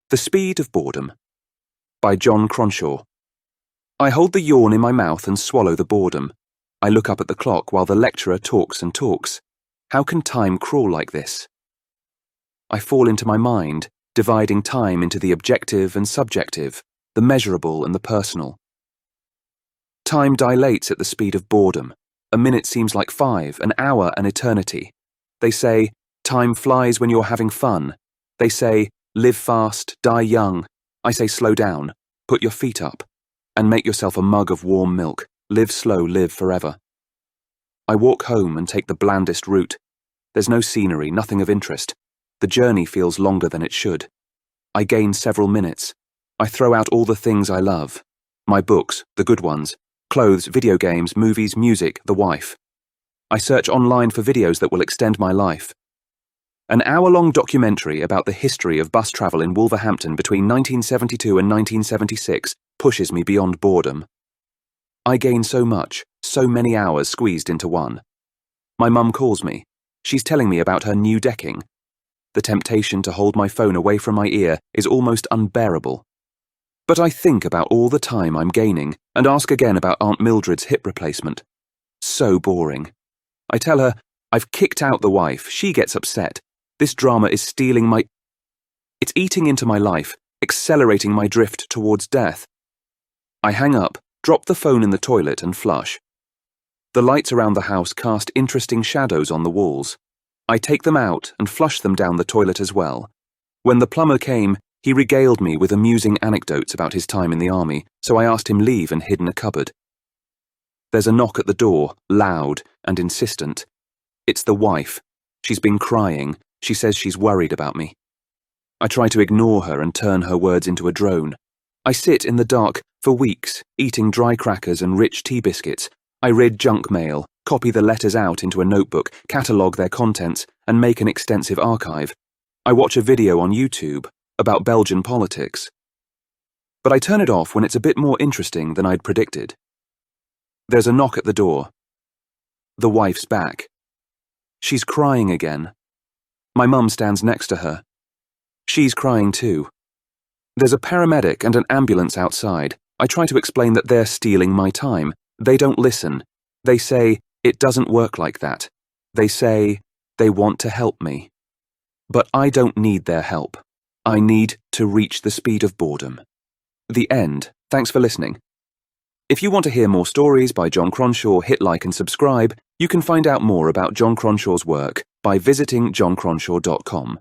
The Speed of Boredom by Jon Cronshaw. I hold the yawn in my mouth and swallow the boredom. I look up at the clock while the lecturer talks and talks. How can time crawl like this? I fall into my mind, dividing time into the objective and subjective, the measurable and the personal. Time dilates at the speed of boredom. A minute seems like 5, an hour an eternity. They say, time flies when you're having fun. They say, live fast, die young. I say slow down, put your feet up, and make yourself a mug of warm milk. Live slow, live forever. I walk home and take the blandest route. There's no scenery, nothing of interest. The journey feels longer than it should. I gain several minutes. I throw out all the things I love. My books, the good ones, clothes, video games, movies, music, the wife. I search online for videos that will extend my life. An hour-long documentary about the history of bus travel in Wolverhampton between 1972 and 1976 pushes me beyond boredom. I gain so much, so many hours squeezed into one. My mum calls me. She's telling me about her new decking. The temptation to hold my phone away from my ear is almost unbearable. But I think about all the time I'm gaining and ask again about Aunt Mildred's hip replacement. So boring. I tell her, I've kicked out the wife. She gets upset. This drama is stealing my... It's eating into my life, accelerating my drift towards death. I hang up, drop the phone in the toilet and flush. The lights around the house cast interesting shadows on the walls. I take them out and flush them down the toilet as well. When the plumber came, he regaled me with amusing anecdotes about his time in the army, so I asked him leave and hid in a cupboard. There's a knock at the door, loud and insistent. It's the wife. She's been crying. She says she's worried about me. I try to ignore her and turn her words into a drone. I sit in the dark for weeks, eating dry crackers and rich tea biscuits. I read junk mail, copy the letters out into a notebook, catalogue their contents, and make an extensive archive. I watch a video on YouTube about Belgian politics. But I turn it off when it's a bit more interesting than I'd predicted. There's a knock at the door. The wife's back. She's crying again. My mum stands next to her. She's crying too. There's a paramedic and an ambulance outside. I try to explain that they're stealing my time. They don't listen. They say, it doesn't work like that. They say, they want to help me. But I don't need their help. I need to reach the speed of boredom. The end. Thanks for listening. If you want to hear more stories by Jon Cronshaw, hit like and subscribe. You can find out more about Jon Cronshaw's work by visiting joncronshaw.com.